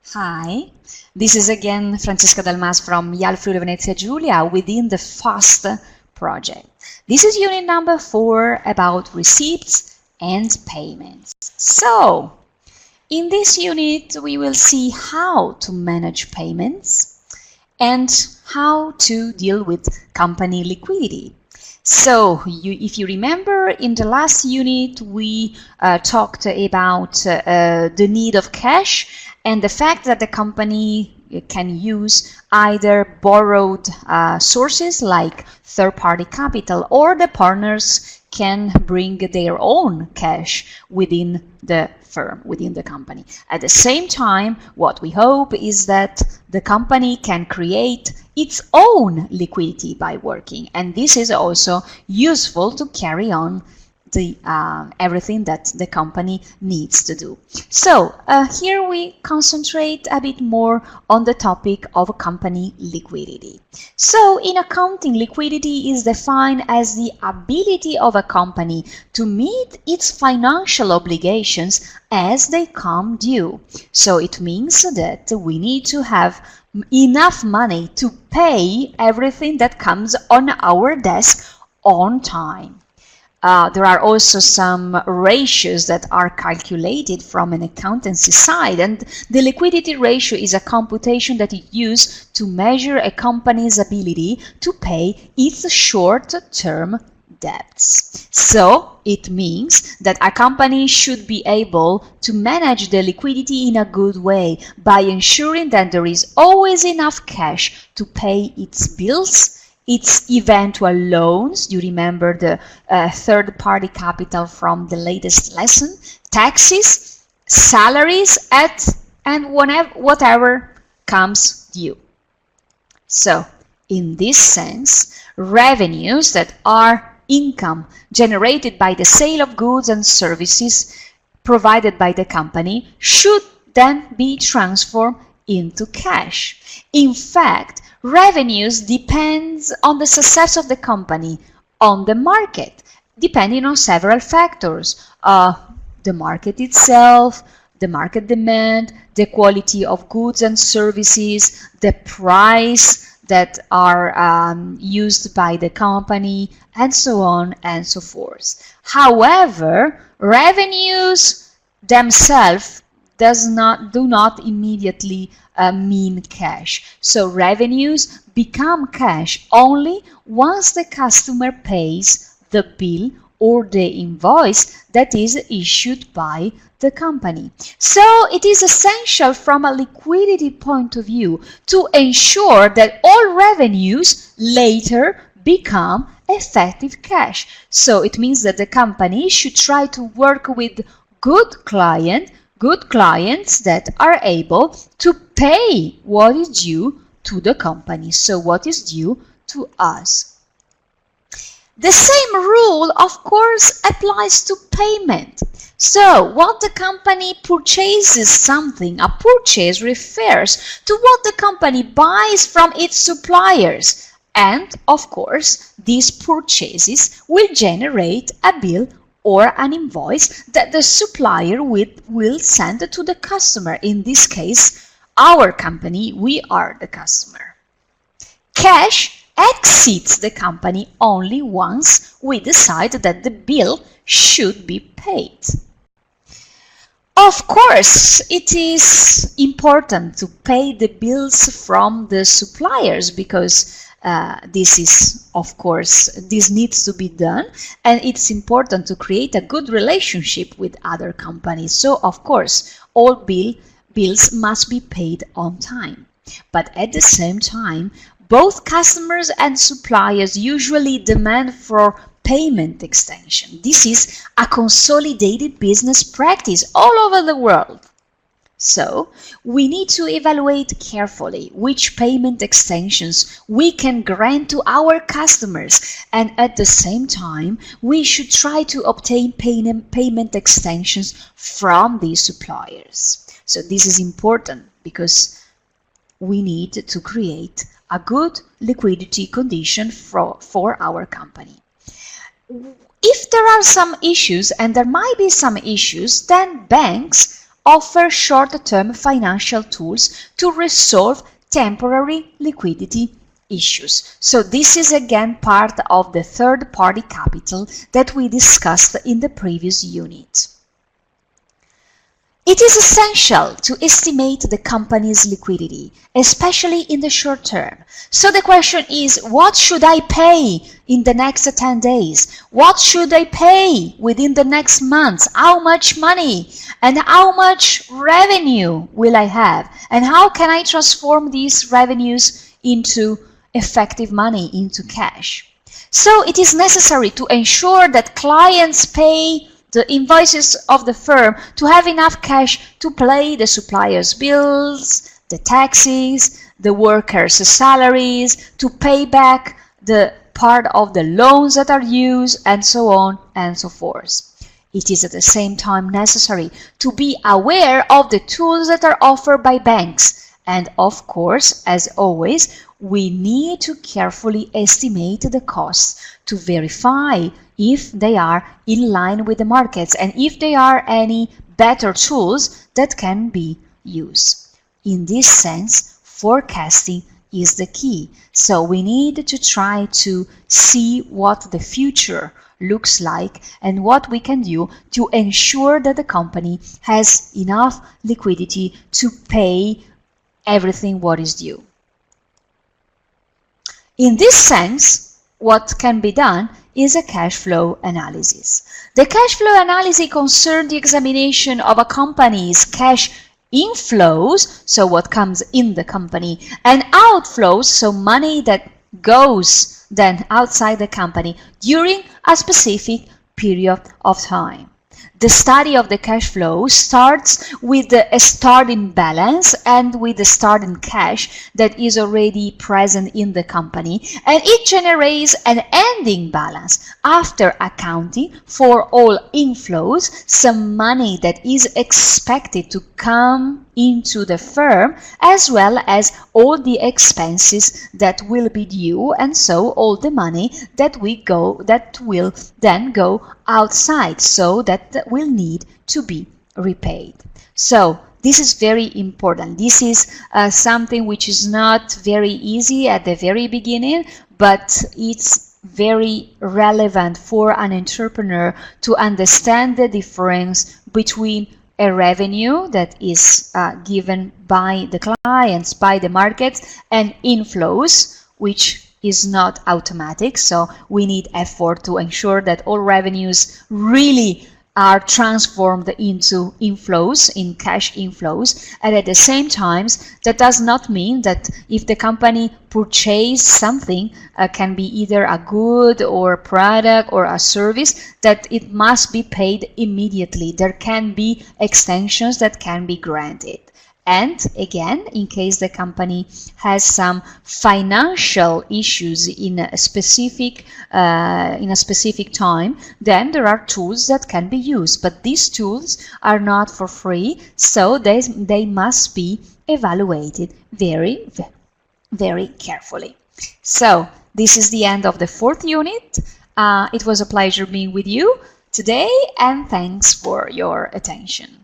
Hi, this is again Francesca Dalmas from YAL Friuli Venezia Giulia within the FASST project. This is unit number 4 about receipts and payments. So, in this unit we will see how to manage payments and how to deal with company liquidity. So, if you remember, in the last unit we talked about the need of cash and the fact that the company can use either borrowed sources like third-party capital, or the partners can bring their own cash within the firm, within the company. At the same time, what we hope is that the company can create its own liquidity by working, and this is also useful to carry on the everything that the company needs to do. So here we concentrate a bit more on the topic of company liquidity. So in accounting, liquidity is defined as the ability of a company to meet its financial obligations as they come due. So it means that we need to have enough money to pay everything that comes on our desk on time. There are also some ratios that are calculated from an accountancy side, and the liquidity ratio is a computation that is used to measure a company's ability to pay its short-term debts. So it means that a company should be able to manage the liquidity in a good way by ensuring that there is always enough cash to pay its bills, its eventual loans. You remember the third-party capital from the latest lesson, taxes, salaries, and whatever comes due. So, in this sense, revenues that are income generated by the sale of goods and services provided by the company should then be transformed into cash. In fact, revenues depends on the success of the company on the market, depending on several factors. The market itself, the market demand, the quality of goods and services, the price that are used by the company, and so on and so forth. However, revenues themselves do not immediately mean cash. So revenues become cash only once the customer pays the bill or the invoice that is issued by the company. So it is essential from a liquidity point of view to ensure that all revenues later become effective cash. So it means that the company should try to work with good clients that are able to pay what is due to the company, so what is due to us. The same rule, of course, applies to payment. So, what the company purchases something, a purchase refers to what the company buys from its suppliers. And, of course, these purchases will generate a bill or an invoice that the supplier will send to the customer. In this case, our company, we are the customer. Cash exits the company only once we decide that the bill should be paid. Of course, it is important to pay the bills from the suppliers because this needs to be done, and it's important to create a good relationship with other companies. So, of course, all bills must be paid on time. But at the same time, both customers and suppliers usually demand for payment extension. This is a consolidated business practice all over the world. So, we need to evaluate carefully which payment extensions we can grant to our customers, and at the same time, we should try to obtain payment extensions from these suppliers. So, this is important because we need to create a good liquidity condition for our company. If there are some issues, and there might be some issues, then banks offer short-term financial tools to resolve temporary liquidity issues. So this is again part of the third-party capital that we discussed in the previous unit. It is essential to estimate the company's liquidity, especially in the short term. So the question is, what should I pay in the next 10 days? What should I pay within the next months? How much money and how much revenue will I have? And how can I transform these revenues into effective money, into cash? So it is necessary to ensure that clients pay the invoices of the firm to have enough cash to pay the suppliers' bills, the taxes, the workers' salaries, to pay back the part of the loans that are used, and so on and so forth. It is at the same time necessary to be aware of the tools that are offered by banks. And of course, as always, we need to carefully estimate the costs to verify if they are in line with the markets and if there are any better tools that can be used. In this sense, forecasting is the key. So we need to try to see what the future looks like and what we can do to ensure that the company has enough liquidity to pay everything what is due. In this sense, what can be done is a cash flow analysis. The cash flow analysis concerns the examination of a company's cash inflows, so what comes in the company, and outflows, so money that goes then outside the company during a specific period of time. The study of the cash flow starts with the starting balance and with the starting cash that is already present in the company, and it generates an ending balance after accounting for all inflows, some money that is expected to come into the firm, as well as all the expenses that will be due, and so all the money that will then go outside, so that will need to be repaid. So this is very important. This is something which is not very easy at the very beginning, but it's very relevant for an entrepreneur to understand the difference between a revenue that is given by the clients, by the markets, and inflows, which is not automatic. So we need effort to ensure that all revenues really are transformed into inflows, in cash inflows. And at the same time, that does not mean that if the company purchases something, can be either a good or a product or a service, that it must be paid immediately. There can be extensions that can be granted. And again, in case the company has some financial issues in a specific time, then there are tools that can be used. But these tools are not for free, so they must be evaluated very, very carefully. So this is the end of the 4th unit. It was a pleasure being with you today, and thanks for your attention.